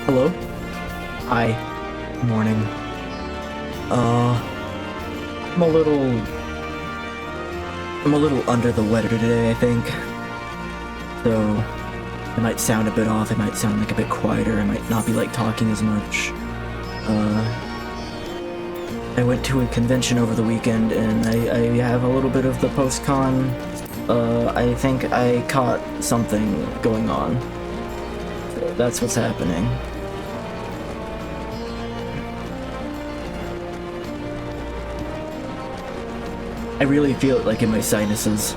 Hello? Hi. Morning. I'm a little under the weather today, I think. So, it might sound a bit off, it might sound like a bit quieter, I might not be like talking as much. I went to a convention over the weekend and I have a little bit of the post-con. I think I caught something going on. So that's what's happening. I really feel it like in my sinuses.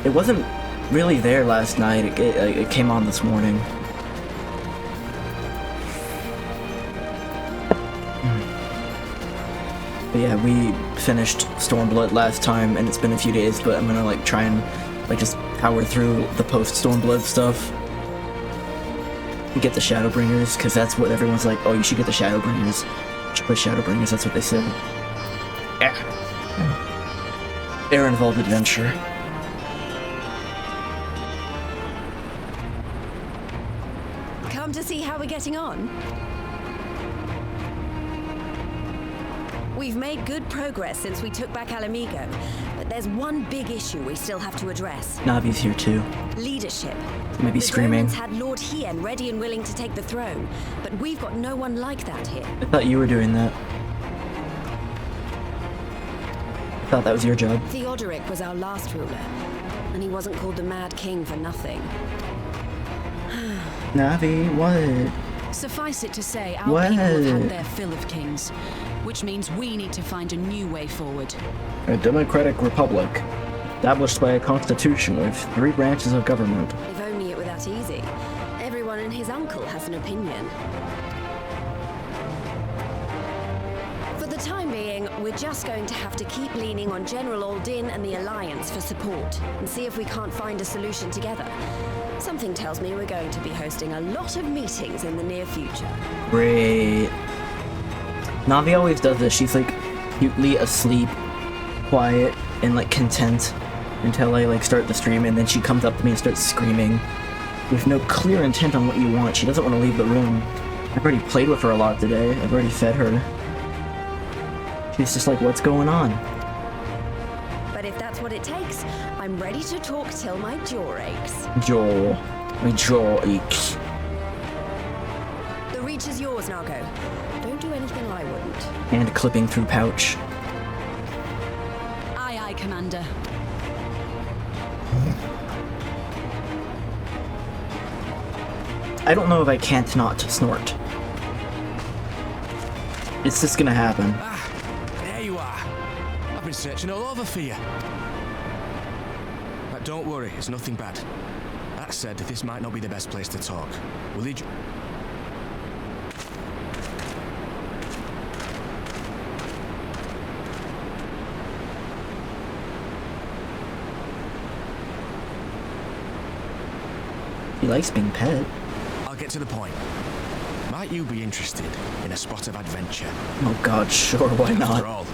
It wasn't really there last night, it came on this morning. But yeah, we finished Stormblood last time and it's been a few days, but I'm gonna like try and like just power through the post-Stormblood stuff. And get the Shadowbringers, because that's what everyone's like, oh, you should get the Shadowbringers. You should play Shadowbringers, that's what they said. Yeah. Air-involved adventure. Come to see how we're getting on? We've made good progress since we took back Alamigo, but there's one big issue we still have to address. Navi's here too. Leadership. Maybe screaming. The Romans had Lord Hien ready and willing to take the throne, but we've got no one like that here. I thought you were doing that. I thought that was your job. Theodoric was our last ruler, and he wasn't called the Mad King for nothing. Navi, what? Suffice it to say, our people have had their fill of kings, which means we need to find a new way forward. A democratic republic, established by a constitution with 3 branches of government. If only it were that easy. Everyone and his uncle has an opinion. For the time being, we're just going to have to keep leaning on General Aldin and the Alliance for support, and see if we can't find a solution together. Something tells me we're going to be hosting a lot of meetings in the near future. Great. Navi always does this. She's like cutely asleep, quiet, and like content until I like start the stream, and then she comes up to me and starts screaming with no clear intent on what you want. She doesn't want to leave the room. I've already played with her a lot today. I've already fed her. She's just like, what's going on? But if that's what it takes, I'm ready to talk till my jaw aches. My jaw aches. The reach is yours, Nago. Don't do anything I wouldn't. Hand clipping through pouch. Aye, aye, Commander. I don't know if I can't not snort. It's just gonna happen. Ah, there you are. I've been searching all over for you. But don't worry, it's nothing bad. That said, this might not be the best place to talk. Will you... He likes being pet. I'll get to the point. Might you be interested in a spot of adventure? Oh god, sure, why not? After all,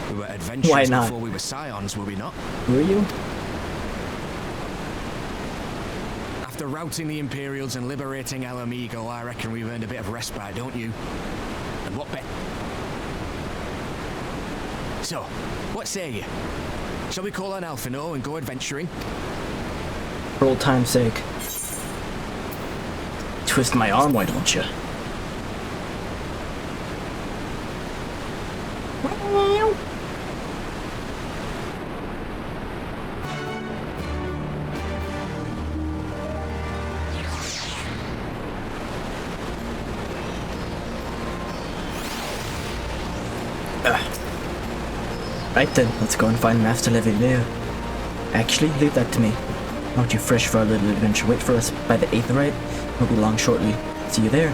we were adventurers Why not? before we were scions, were we not? Were you? After routing the Imperials and liberating Alamigo, I reckon we've earned a bit of respite, don't you? And what bet? So, what say you? Shall we call on Alphino and go adventuring? For old time's sake. Twist my arm, why don't you? Right then, let's go and find Master Leveilleur. Actually, leave that to me. Aren't you fresh for our little adventure? Wait for us by the Aetherite. We'll be along shortly. See you there.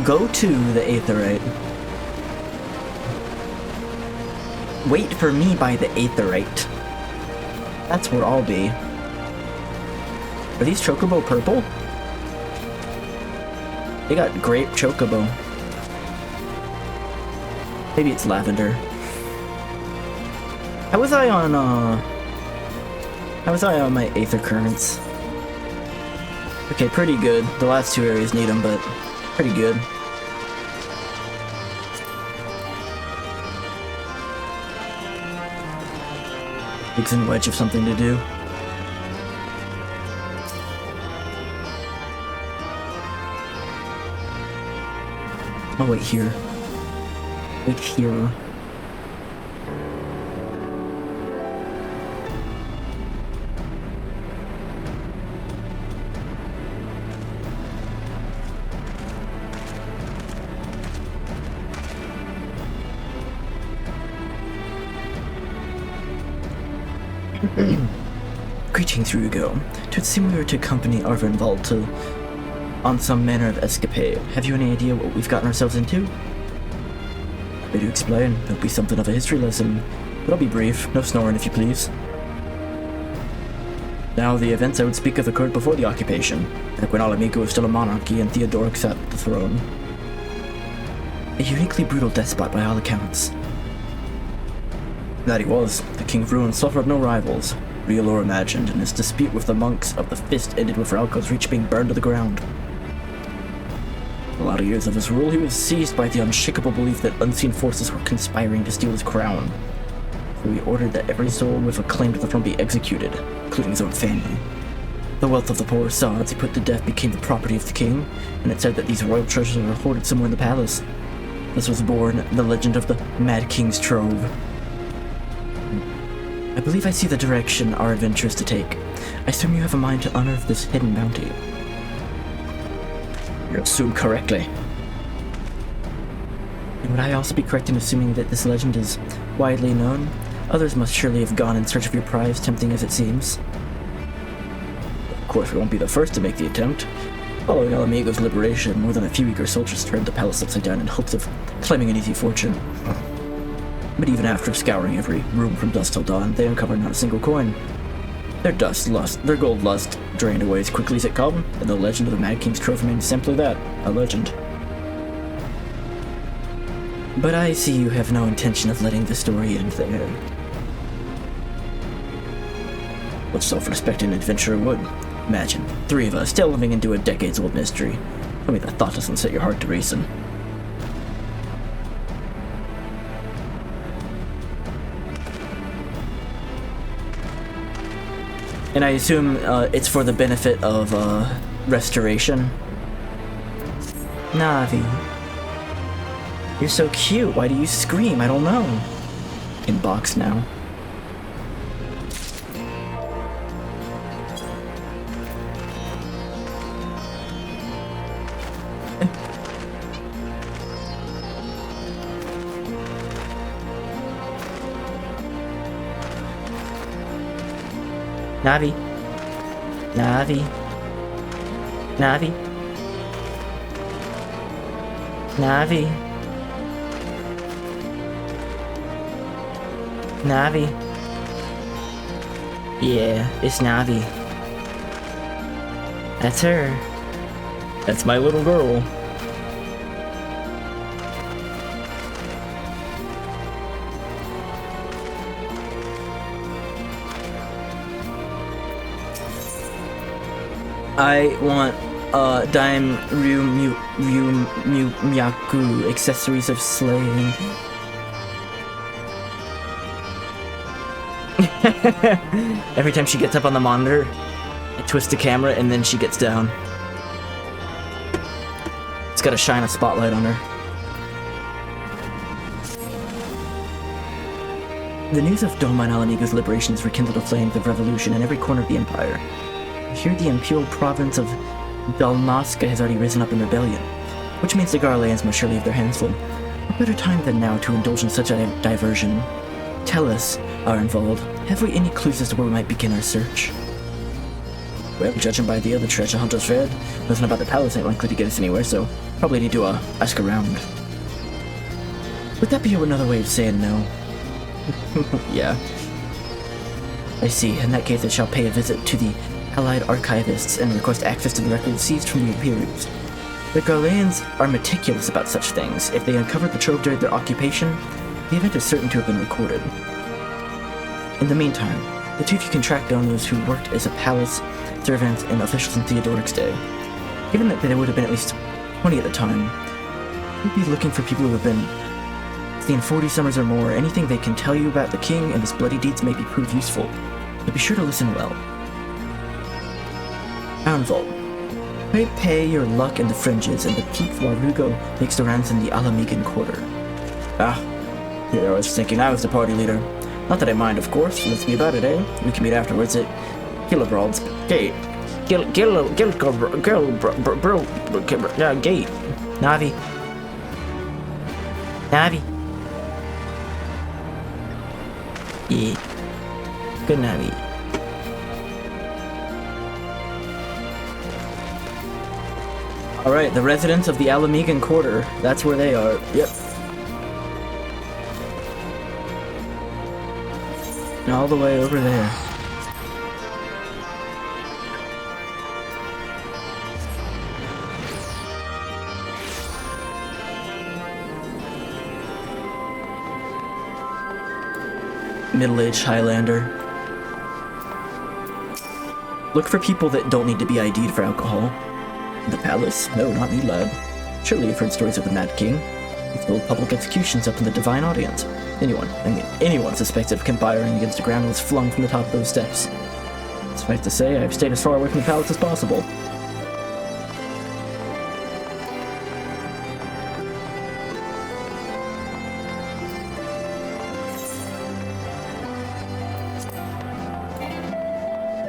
Go to the Aetherite. Wait for me by the Aetherite. That's where I'll be. Are these Chocobo purple? They got grape Chocobo. Maybe it's lavender. How was I on, How was I on my Aether Currents? Okay, pretty good. The last two areas need them, but pretty good. Biggs and Wedge have something to do. I'll wait here. Wait here. Greetings, Rugo. It seemed we were to accompany Arvenvald on some manner of escapade. Have you any idea what we've gotten ourselves into? Happy to explain. It'll be something of a history lesson, but I'll be brief. No snoring, if you please. Now, the events I would speak of occurred before the occupation, back when Alamigo was still a monarchy and Theodoric sat at the throne. A uniquely brutal despot by all accounts. That he was. The King of Ruin suffered no rivals, real or imagined, and his dispute with the monks of the Fist ended with Ralco's reach being burned to the ground. In the latter years of his rule, he was seized by the unshakable belief that unseen forces were conspiring to steal his crown. So he ordered that every soul with a claim to the throne be executed, including his own family. The wealth of the poor saw as he put to death became the property of the king, and it said that these royal treasures were hoarded somewhere in the palace. Thus was born the legend of the Mad King's Trove. I believe I see the direction our adventure is to take. I assume you have a mind to unearth this hidden bounty. You assume correctly. And would I also be correct in assuming that this legend is widely known? Others must surely have gone in search of your prize, tempting as it seems. Of course, we won't be the first to make the attempt. Following Alamigo's liberation, more than a few eager soldiers turned the palace upside down in hopes of claiming an easy fortune. But even after scouring every room from dusk till dawn, they uncovered not a single coin. Their gold lust drained away as quickly as it come, and the legend of the Mad King's Trove remained simply that, a legend. But I see you have no intention of letting the story end there. What self-respecting adventurer would? Imagine, 3 of us still living into a decades-old mystery. Tell me the thought doesn't set your heart to racing. And I assume it's for the benefit of restoration. Navi. You're so cute. Why do you scream? I don't know. In box now. Navi. Navi. Navi. Navi. Navi. Yeah, it's Navi. That's her. That's my little girl. I want Daim Myaku accessories of slaying. Every time she gets up on the monitor, I twist the camera and then she gets down. It's gotta shine a spotlight on her. The news of Doma and Alamigo's liberation has rekindled the flames of revolution in every corner of the Empire. Here the imperial province of Dalmasca has already risen up in rebellion, which means the Garleans must surely have their hands full. What better time than now to indulge in such a diversion? Tell us, Arvenvald, have we any clues as to where we might begin our search? Well, judging by the other treasure hunters read, nothing about the palace ain't likely to get us anywhere, so probably need to ask around. Would that be another way of saying no? Yeah. I see. In that case, I shall pay a visit to the Allied archivists and request access to the records seized from the Imperials. The Garleans are meticulous about such things. If they uncovered the trove during their occupation, the event is certain to have been recorded. In the meantime, The two of you can track down those who worked as a palace servant and officials in Theodoric's day. Given that there would have been at least 20 at the time, you'd be looking for people who have been seen 40 summers or more. Anything they can tell you about the king and his bloody deeds may be proved useful, but be sure to listen well. Downfall. Pay your luck in the fringes and the peak while Rugo makes the rounds in the Alamigan quarter. Ah, here I was thinking I was the party leader. Not that I mind, of course. Let's be about it, eh? We can meet afterwards at Gillibrald's gate. Gate. Navi. Yeah. Good Navi. Alright, the residents of the Alamigan Quarter. That's where they are. Yep. And all the way over there. Middle-aged Highlander. Look for people that don't need to be ID'd for alcohol. The palace? No, not me, lad. Surely you've heard stories of the Mad King. He stole public executions up in the Divine Audience. Anyone suspected of conspiring against the ground was flung from the top of those steps. Suffice to say, I've stayed as far away from the palace as possible.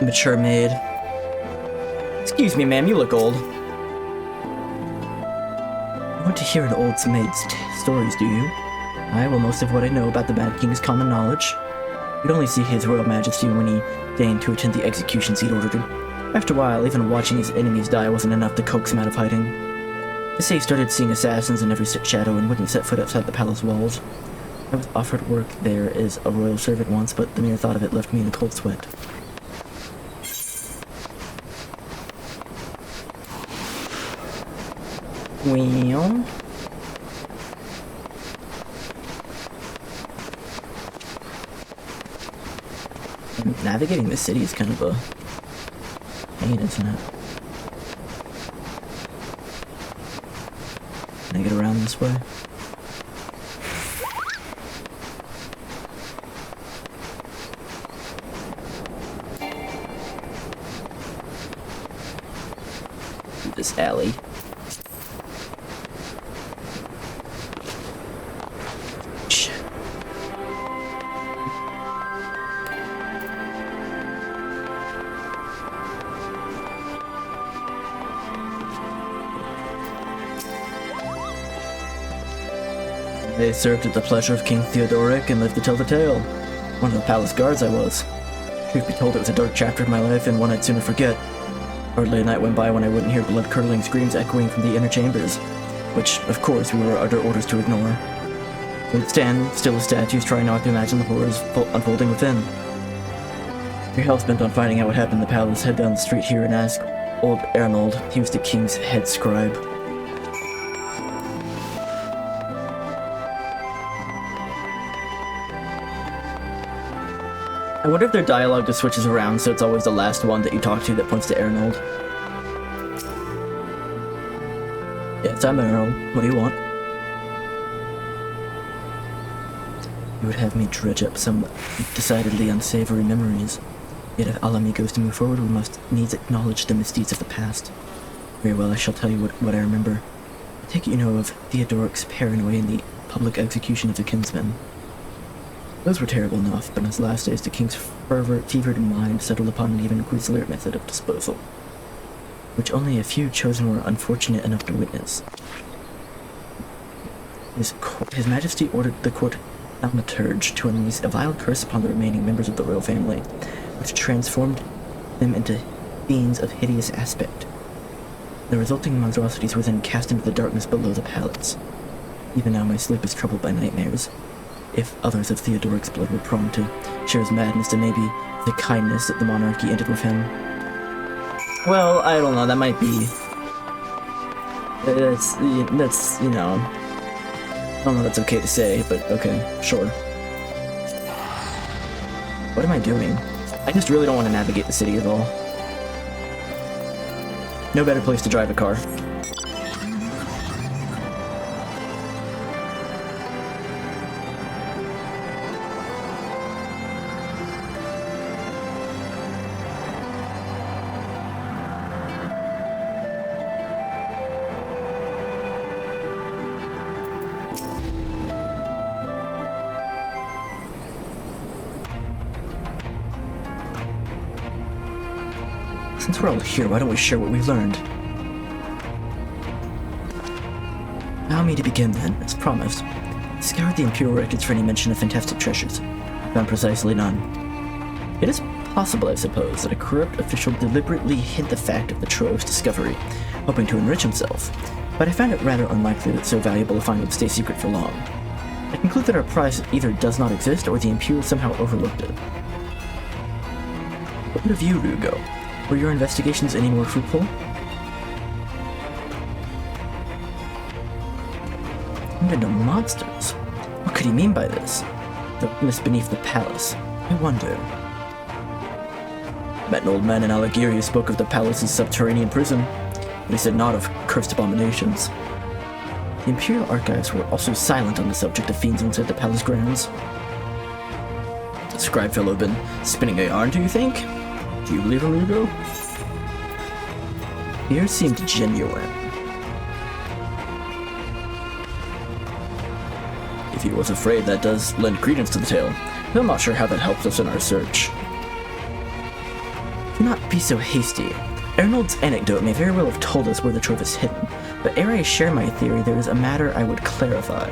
Mature maid. Excuse me, ma'am, you look old. You want to hear an old maid's stories, do you? Well, most of what I know about the Mad King is common knowledge. We'd only see his royal majesty when he deigned to attend the executions he'd ordered. After a while, even watching his enemies die wasn't enough to coax him out of hiding. They say he started seeing assassins in every shadow and wouldn't set foot outside the palace walls. I was offered work there as a royal servant once, but the mere thought of it left me in a cold sweat. Well... navigating the city is kind of a pain, isn't it? Can I get around this way? This alley. They served at the pleasure of King Theodoric and lived to tell the tale. One of the palace guards I was. Truth be told, it was a dark chapter of my life and one I'd sooner forget. Hardly a night went by when I wouldn't hear blood-curdling screams echoing from the inner chambers, which, of course, we were under orders to ignore. So we'd stand still as statues, trying not to imagine the horrors unfolding within. If you're hell-bent on finding out what happened in the palace, head down the street here and ask old Arnold. He was the king's head scribe. I wonder if their dialogue just switches around, so it's always the last one that you talk to that points to Arnold. Yes, I'm Arnold. What do you want? You would have me dredge up some decidedly unsavory memories. Yet if Alamigo is to move forward, we must needs acknowledge the misdeeds of the past. Very well, I shall tell you what I remember. I take it you know of Theodoric's paranoia and the public execution of the kinsmen. Those were terrible enough, but in his last days the king's fevered mind settled upon an even grislier method of disposal, which only a few chosen were unfortunate enough to witness. His Majesty ordered the court thaumaturge to unleash a vile curse upon the remaining members of the royal family, which transformed them into beings of hideous aspect. The resulting monstrosities were then cast into the darkness below the palace. Even now my sleep is troubled by nightmares. If others of Theodoric's blood were prone to share his madness, then maybe the kindness that the monarchy ended with him. Well, I don't know, that might be... That's, you know... I don't know if that's okay to say, but okay, sure. What am I doing? I just really don't want to navigate the city at all. No better place to drive a car. Since we're all here, why don't we share what we learned? Allow me to begin then, as promised. I scoured the Imperial records for any mention of fantastic treasures. Found precisely none. It is possible, I suppose, that a corrupt official deliberately hid the fact of the trove's discovery, hoping to enrich himself, but I find it rather unlikely that so valuable a find would stay secret for long. I conclude that our prize either does not exist or the Imperial somehow overlooked it. What of you, Rugo? Were your investigations any more fruitful? Turned into monsters? What could he mean by this? The witness beneath the palace. I wonder. Met an old man in Algiers who spoke of the palace's subterranean prison, but he said not of cursed abominations. The Imperial archives were also silent on the subject of fiends inside the palace grounds. The scribe fellow been spinning a yarn, do you think? Do you believe him, Rugo? Yours seemed genuine. If he was afraid, that does lend credence to the tale, but I'm not sure how that helps us in our search. Do not be so hasty. Arnold's anecdote may very well have told us where the trove is hidden, but ere I share my theory, there is a matter I would clarify.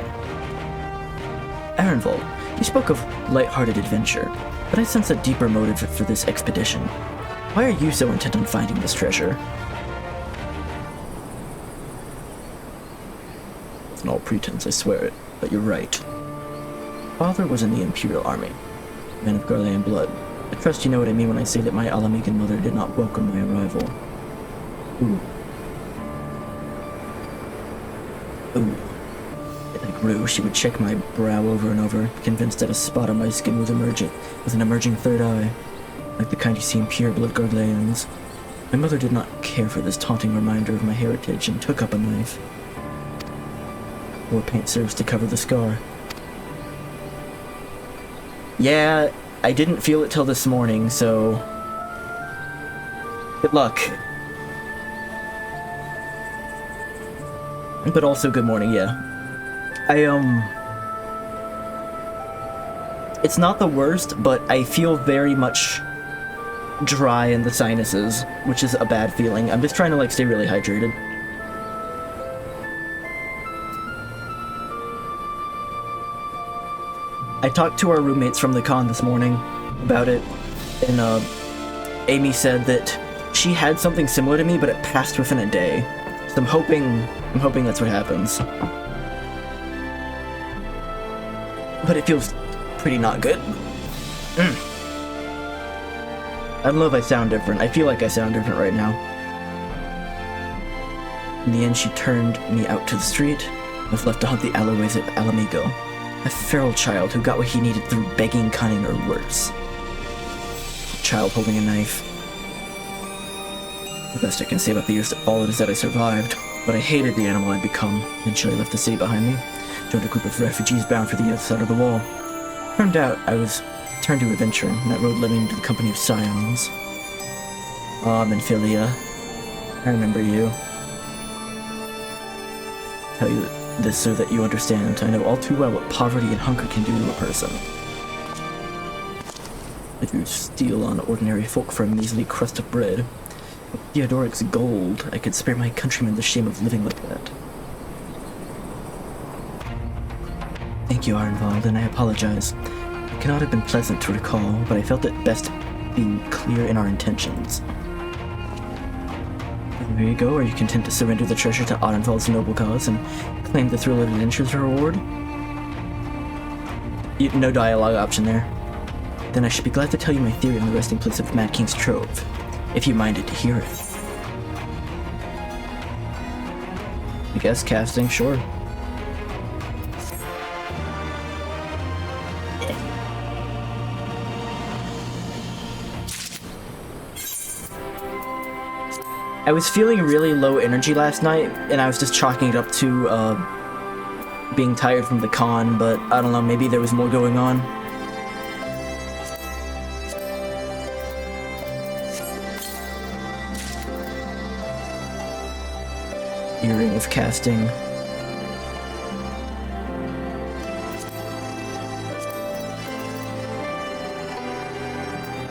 Arenvold, you spoke of light-hearted adventure, but I sense a deeper motive for this expedition. Why are you so intent on finding this treasure? It's an all pretense, I swear it, but you're right. Father was in the Imperial Army, a man of Garlean blood. I trust you know what I mean when I say that my Alamigan mother did not welcome my arrival. Ooh. As I grew, she would check my brow over and over, convinced that a spot on my skin was emerging, with an emerging third eye, like the kind you see in pure-blood Garleans. My mother did not care for this taunting reminder of my heritage and took up a knife. War paint serves to cover the scar. Yeah, I didn't feel it till this morning, so... good luck. But also good morning, yeah. It's not the worst, but I feel very much dry in the sinuses, which is a bad feeling. I'm just trying to, like, stay really hydrated. I talked to our roommates from the con this morning about it, and Amy said that she had something similar to me, but it passed within a day. So I'm hoping that's what happens. But it feels pretty not good. I don't know if I sound different. I feel like I sound different right now. In the end, she turned me out to the street. I was left to hunt the alleyways of Alamigo. A feral child who got what he needed through begging, cunning, or worse. A child holding a knife. The best I can say about the years that followed is that I survived, but I hated the animal I'd become. Eventually I left the city behind me, joined a group of refugees bound for the other side of the wall. Turned out I was turned to adventure, and that road led me into the company of scions. Ah, Menphilia. I remember you. Tell you this so that you understand. I know all too well what poverty and hunger can do to a person. If you steal on ordinary folk for a measly crust of bread, with Theodoric's gold, I could spare my countrymen the shame of living like that. Thank you, Arnvald, and I apologize. It cannot have been pleasant to recall, but I felt it best being clear in our intentions. And there you go. Are you content to surrender the treasure to Arnvald's noble cause and claim the thrill of adventure as a reward? No dialogue option there. Then I should be glad to tell you my theory on the resting place of Mad King's trove, if you minded to hear it. I guess casting, sure. I was feeling really low energy last night, and I was just chalking it up to being tired from the con, but I don't know, maybe there was more going on. Earring of casting.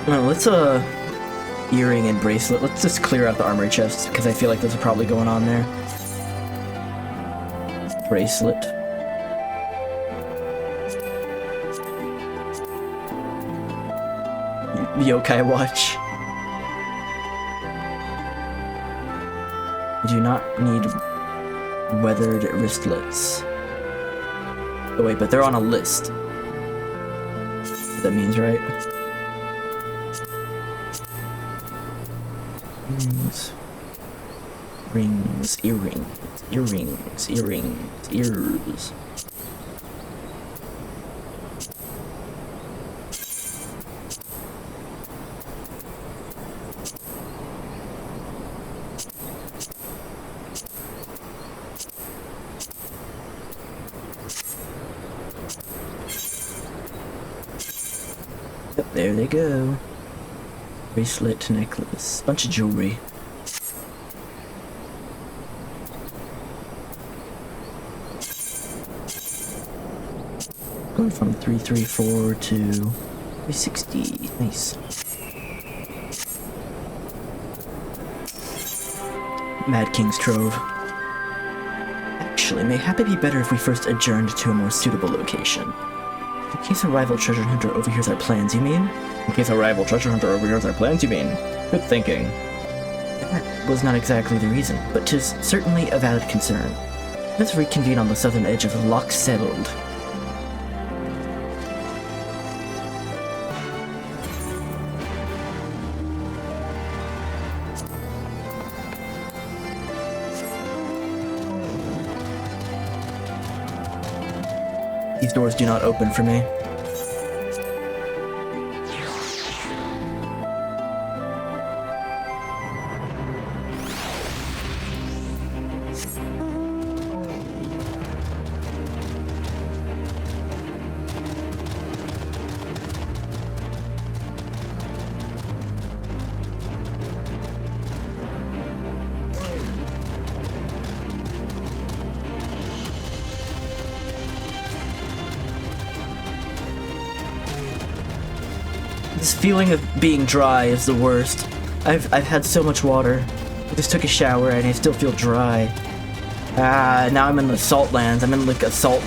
No, let's earring and bracelet. Let's just clear out the armory chests because I feel like those are probably going on there. Bracelet. Yokai watch. I do not need weathered wristlets. Oh wait, but they're on a list. That means, right? Rings, earrings, earrings, earrings, ears. Yep, there they go. Bracelet, necklace, bunch of jewelry. Going from 334 to 360. Nice. Mad King's Trove. Actually, mayhap it be better if we first adjourned to a more suitable location. In case a rival treasure hunter overhears our plans, you mean? In case a rival treasure hunter overhears our plans, you mean? Good thinking. That was not exactly the reason, but 'tis certainly a valid concern. Let's reconvene on the southern edge of the Loch Settled. These doors do not open for me. This feeling of being dry is the worst. I've had so much water. I just took a shower and I still feel dry. Now I'm in the salt lands. I'm in like a saltery.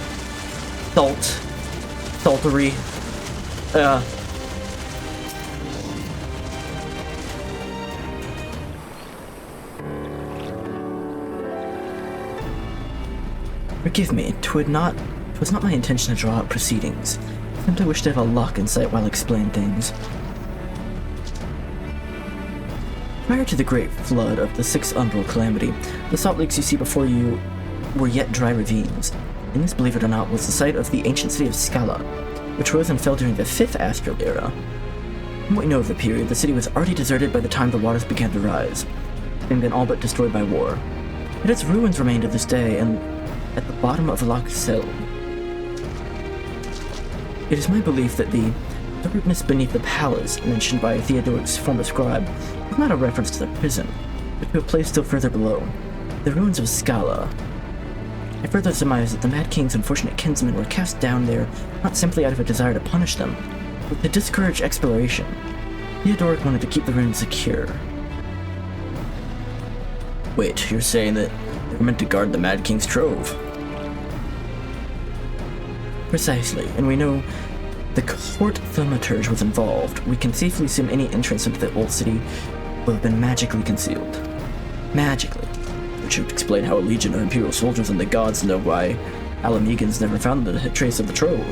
Forgive me, 'twas not my intention to draw out proceedings. I simply wish to have a lock in sight while I explain things. Prior to the great flood of the Sixth Umbral Calamity, the salt lakes you see before you were yet dry ravines. And this, believe it or not, was the site of the ancient city of Scala, which rose and fell during the 5th Astral Era. From what we know of the period, the city was already deserted by the time the waters began to rise, having been all but destroyed by war. Yet its ruins remain to this day, and at the bottom of Loch Settled. It is my belief that the darkness beneath the palace, mentioned by Theodoric's former scribe, is not a reference to the prison, but to a place still further below, the ruins of Scala. I further surmise that the Mad King's unfortunate kinsmen were cast down there not simply out of a desire to punish them, but to discourage exploration. Theodoric wanted to keep the ruins secure. Wait, you're saying that they were meant to guard the Mad King's Trove? Precisely, and we know the court thaumaturge was involved. We can safely assume any entrance into the old city will have been magically concealed. Magically. Which would explain how a legion of Imperial soldiers and the gods know why Alamegans never found the trace of the trove.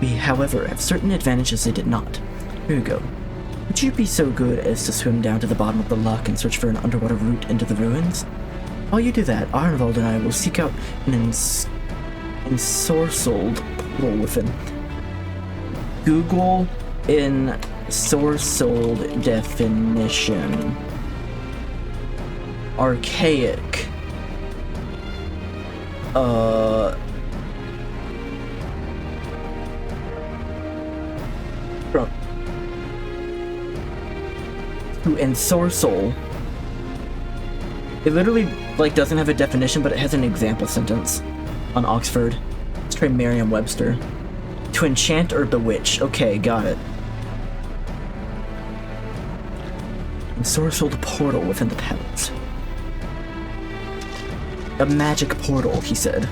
We, however, have certain advantages they did not. Here you go. Would you be so good as to swim down to the bottom of the loch and search for an underwater route into the ruins? While you do that, Arnvald and I will seek out an ensorcelled portal with an Google in Sorsold definition. Archaic. To ensorcel. It literally, like, doesn't have a definition, but it has an example sentence on Oxford. Let's try Merriam-Webster. To enchant or bewitch. Okay, got it. Ensorcelled portal within the palace. A magic portal, he said.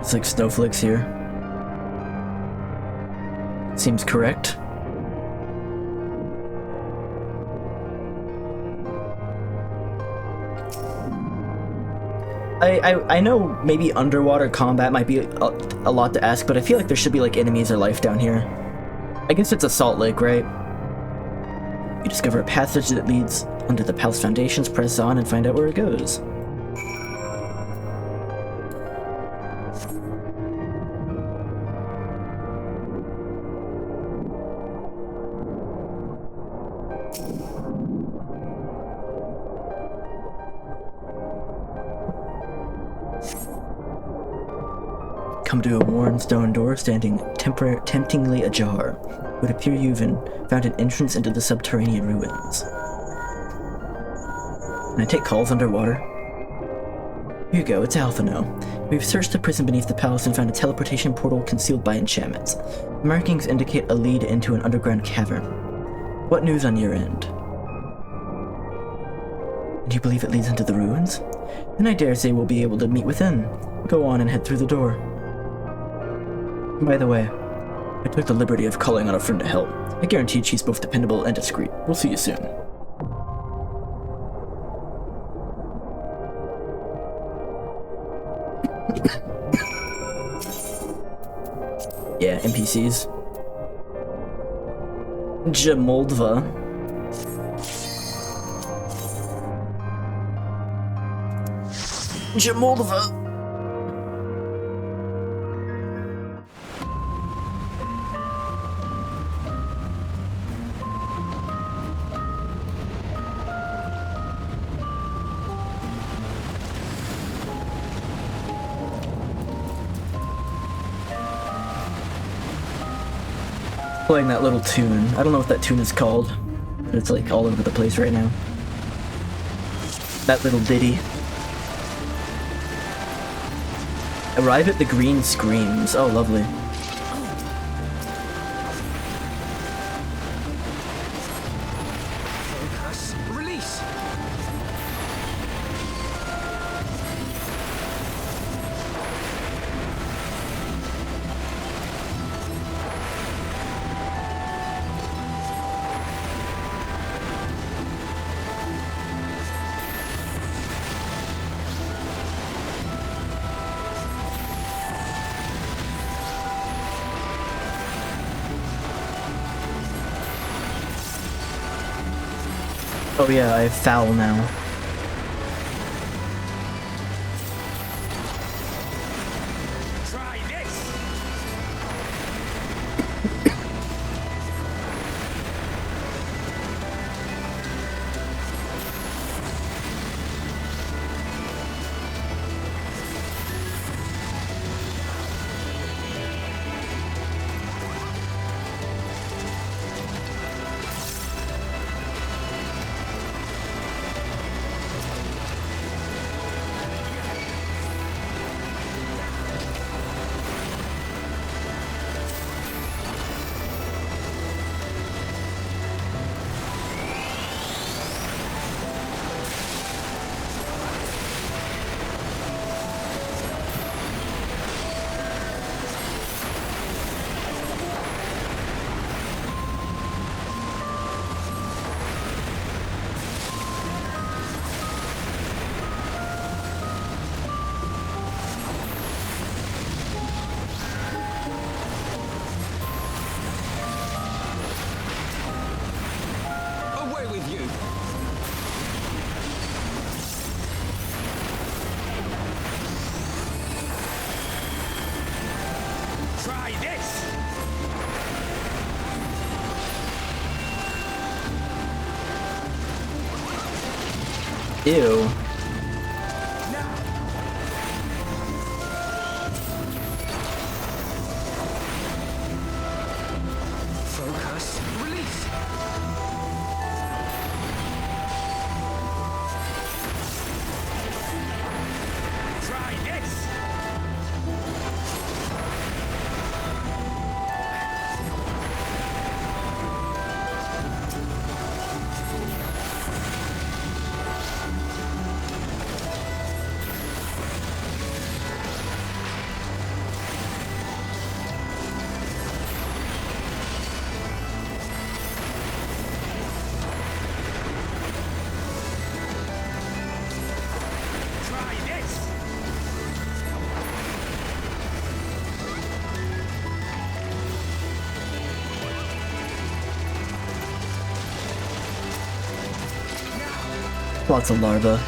It's like snowflakes here. Seems correct. I know maybe underwater combat might be a lot to ask, but I feel like there should be like enemies or life down here. I guess it's a salt lake, right? You discover a passage that leads under the palace foundations, press on and find out where it goes. Come to a worn stone door standing temptingly ajar. It would appear you've found an entrance into the subterranean ruins. Can I take calls underwater? Here you go, it's Alphino. We've searched the prison beneath the palace and found a teleportation portal concealed by enchantments. The markings indicate a lead into an underground cavern. What news on your end? Do you believe it leads into the ruins? Then I dare say we'll be able to meet within. Go on and head through the door. By the way, I took the liberty of calling on a friend to help. I guarantee she's both dependable and discreet. We'll see you soon. Yeah, NPCs. Jamoldva. Jamoldva. Playing that little tune. I don't know what that tune is called, but it's like all over the place right now. That little ditty. Arrive at the green screams. Oh, lovely. Release. Oh yeah, I have foul now. Try this. Ew. Focus. Release. Try this. Try this. Lots of larvae.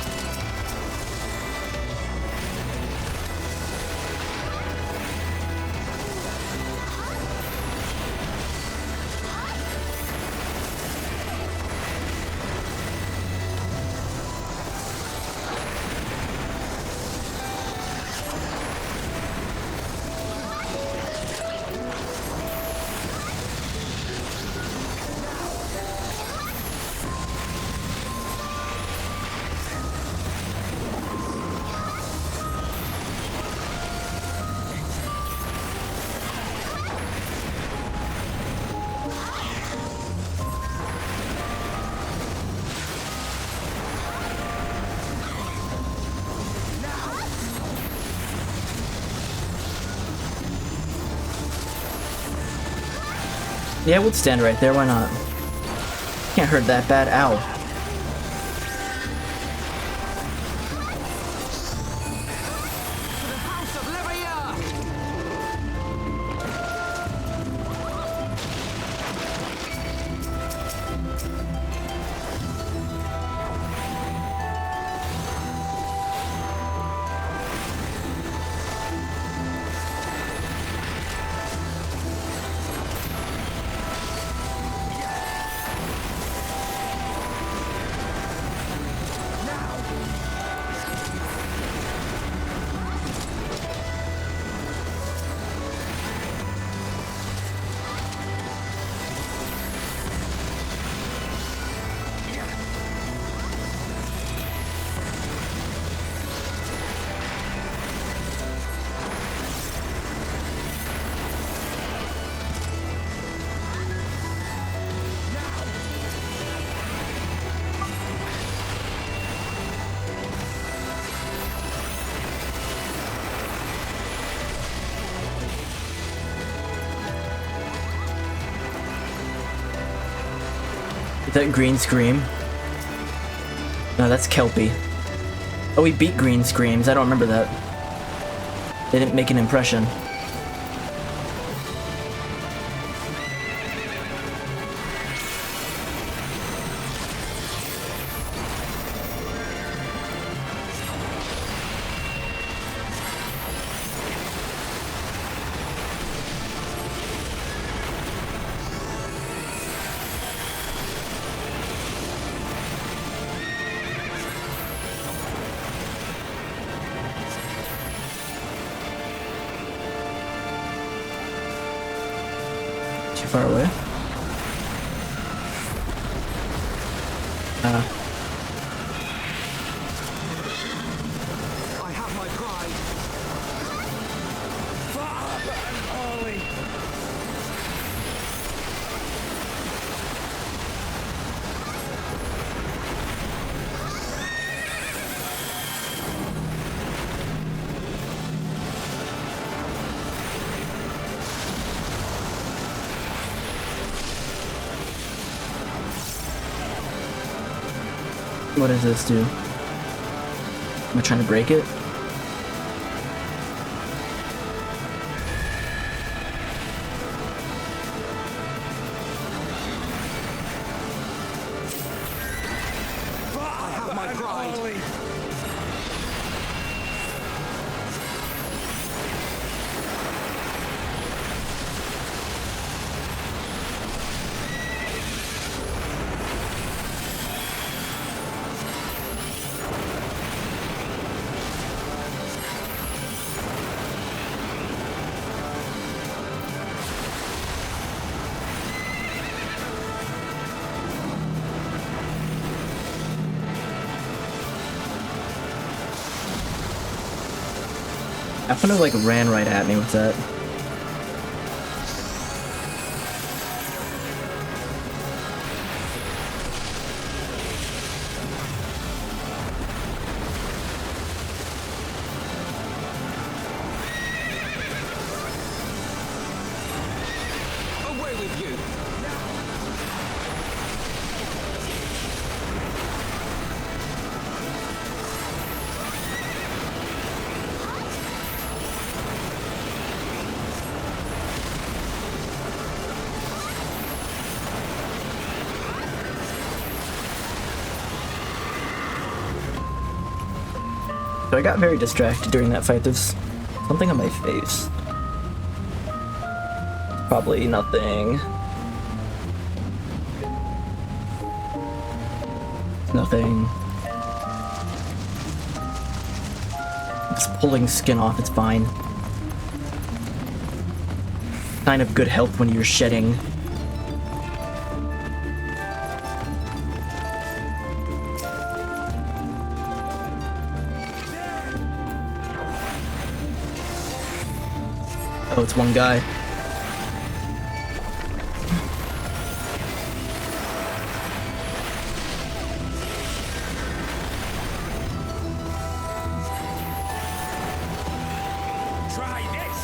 Yeah, we'll stand right there, why not? Can't hurt that bad. Ow. House of Levier. Is that green scream? No, that's Kelpie. Oh, we beat green screams. I don't remember that. They didn't make an impression. Too far away? I have my pride. Father and holy. What does this do? Am I trying to break it? I have my pride. Apano like ran right at me with that. Away with you! So I got very distracted during that fight. There's something on my face. Probably nothing. Nothing. It's pulling skin off, it's fine. Sign of good health when you're shedding. Oh, it's one guy. Try this!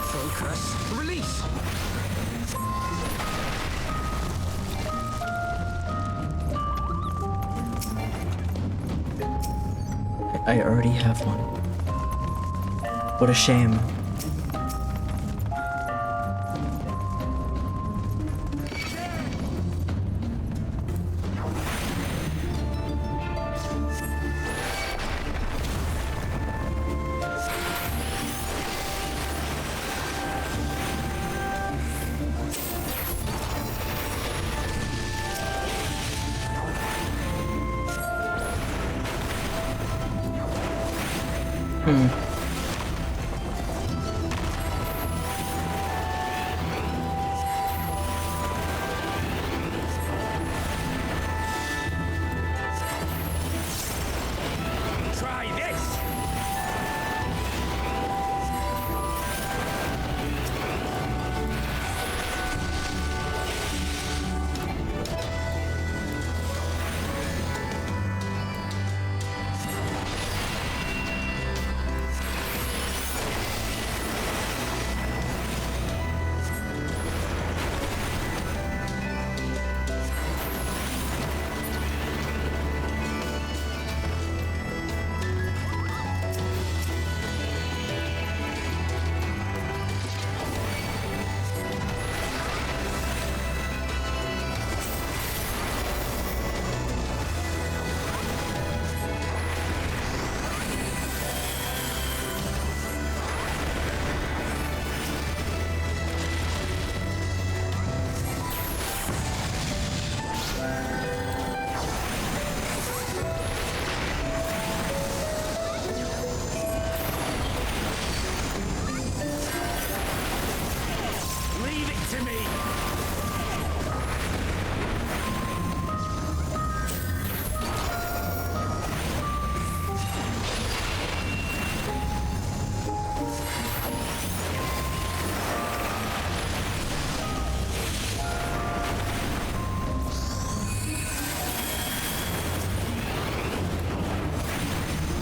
Focus. Release! I already have one. What a shame. Try this!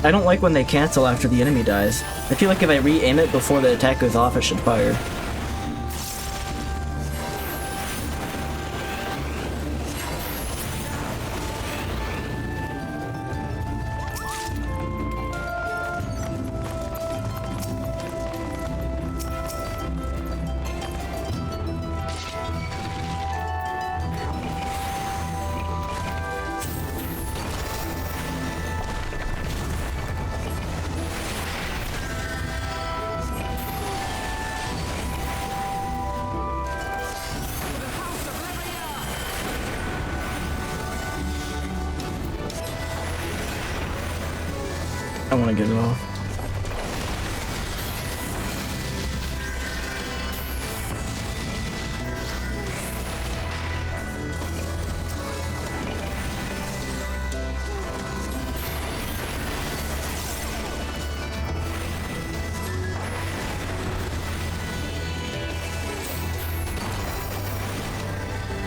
I don't like when they cancel after the enemy dies. I feel like if I re-aim it before the attack goes off, it should fire. I want to get it off.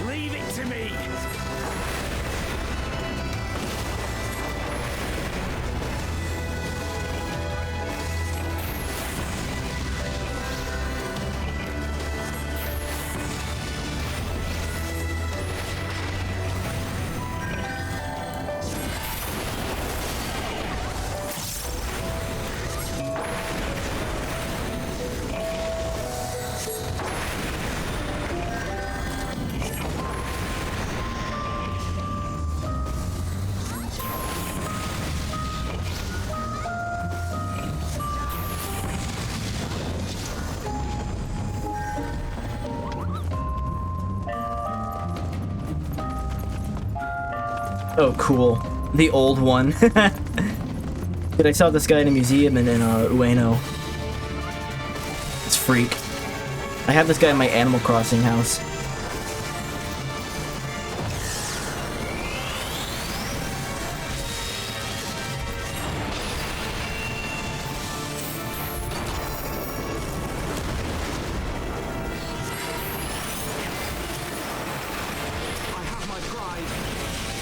Leave it to me! Oh, cool. The old one. Dude, I saw this guy in a museum in Ueno. It's freak. I have this guy in my Animal Crossing house.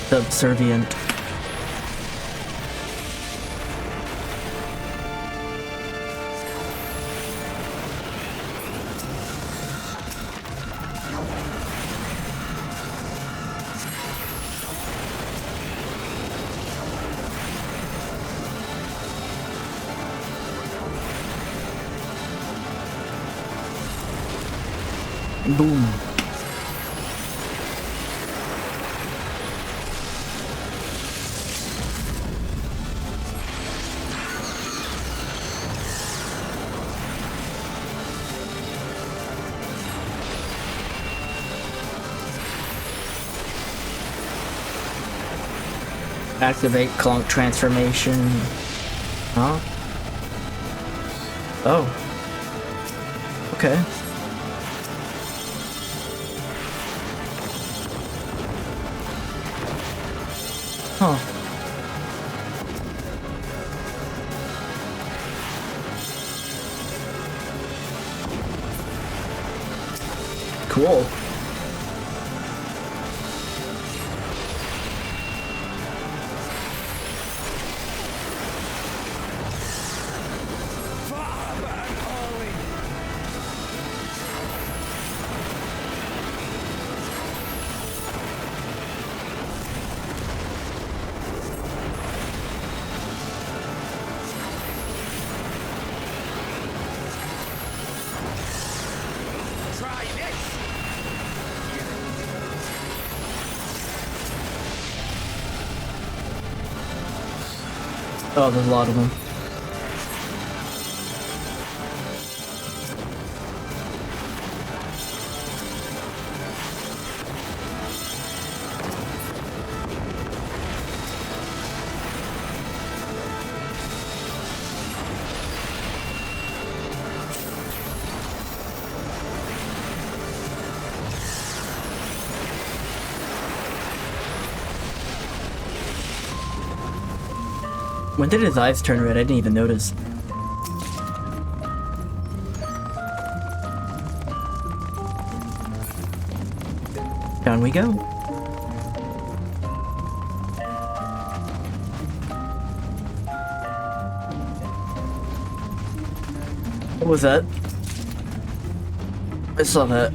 Subservient. Boom. Activate clunk transformation. Huh? Oh. Okay. Huh. Cool. Oh, there's a lot of them. When did his eyes turn red? I didn't even notice. Down we go. What was that? I saw that.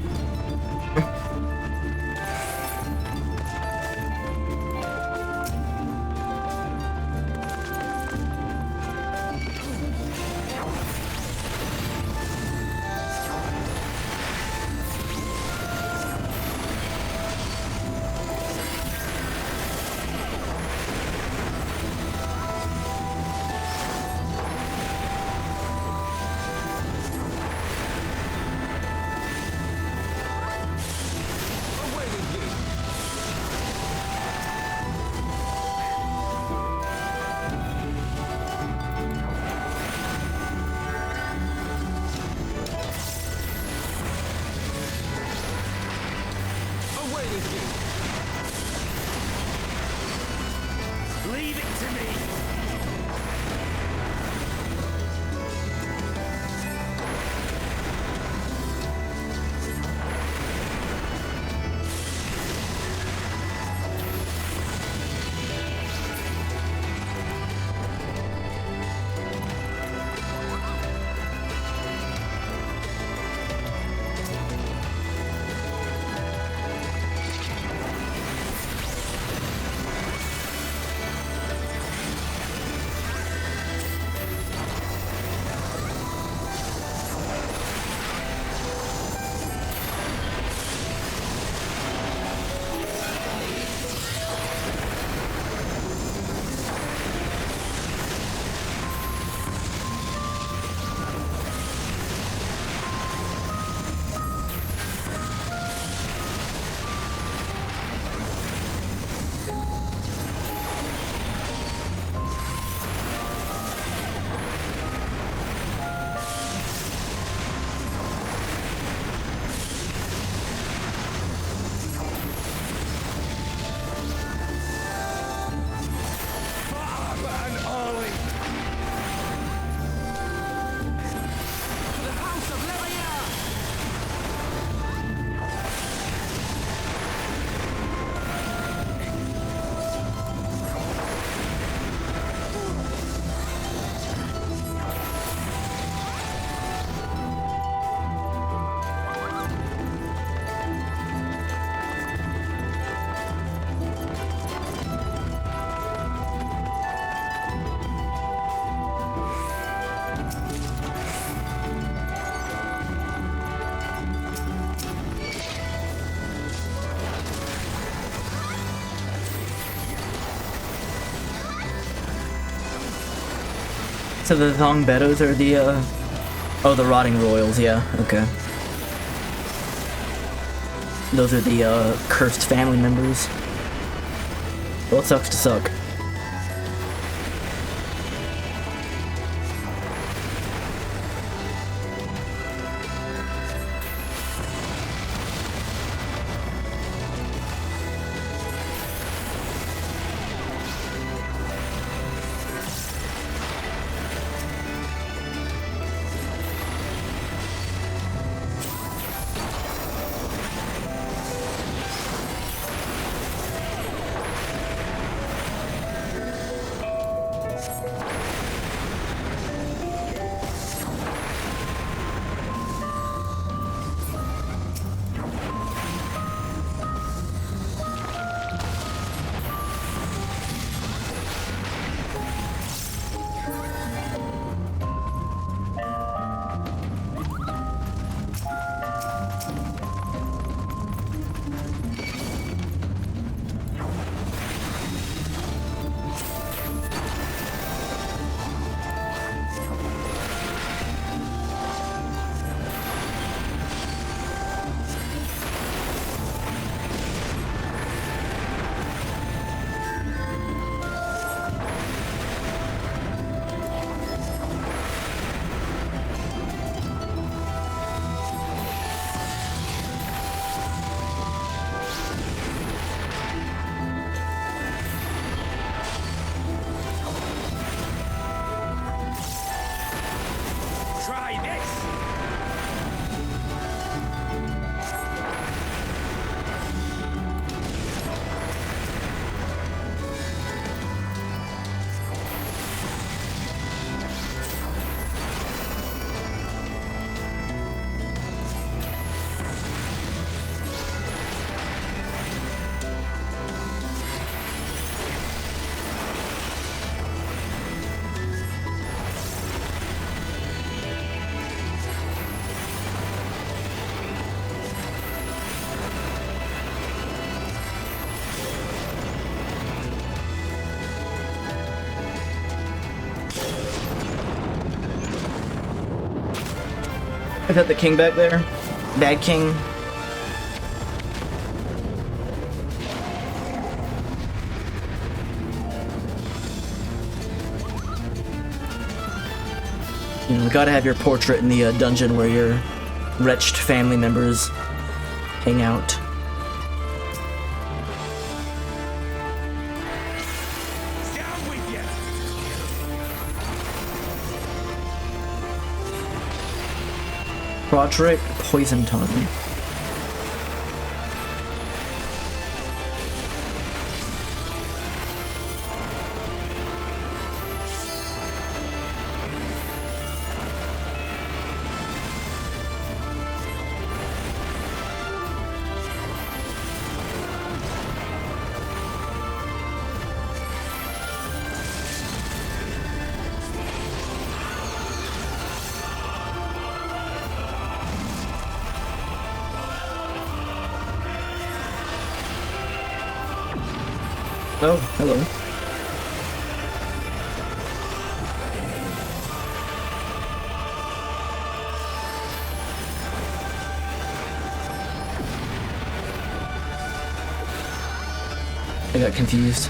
Leave it to me. So the Thongbetos are the, oh, the Rotting Royals, yeah, okay. Those are the, cursed family members. Well, it sucks to suck. Is that the king back there? Bad king? You know, gotta have your portrait in the dungeon where your wretched family members hang out. Down with you! Roderick Poison Tongue. Oh, hello. I got confused.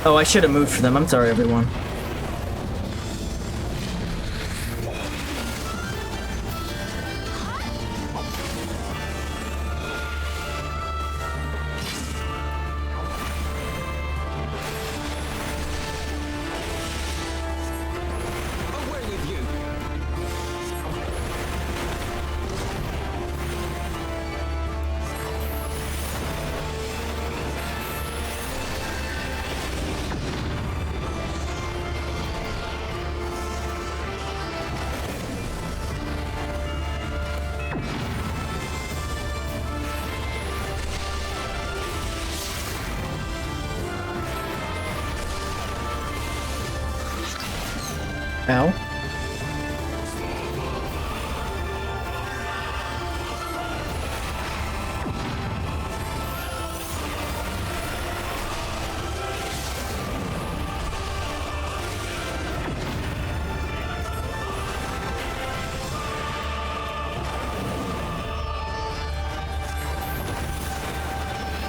Oh, I should have moved for them. I'm sorry, everyone. Away with you! Ow.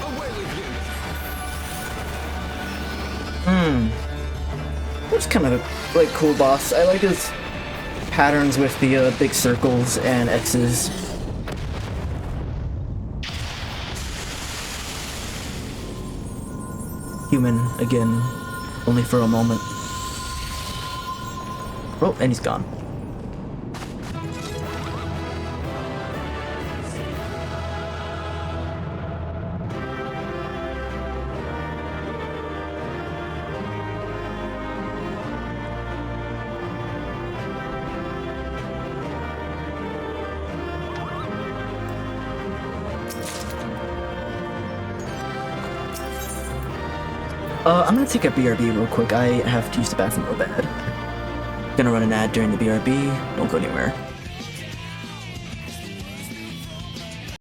Away with you! It's kind of a like cool boss. I like his patterns with the big circles and X's. Human again, only for a moment. Oh, and he's gone. I'm gonna take a BRB real quick. I have to use the bathroom real bad. Gonna run an ad during the BRB. Don't go anywhere.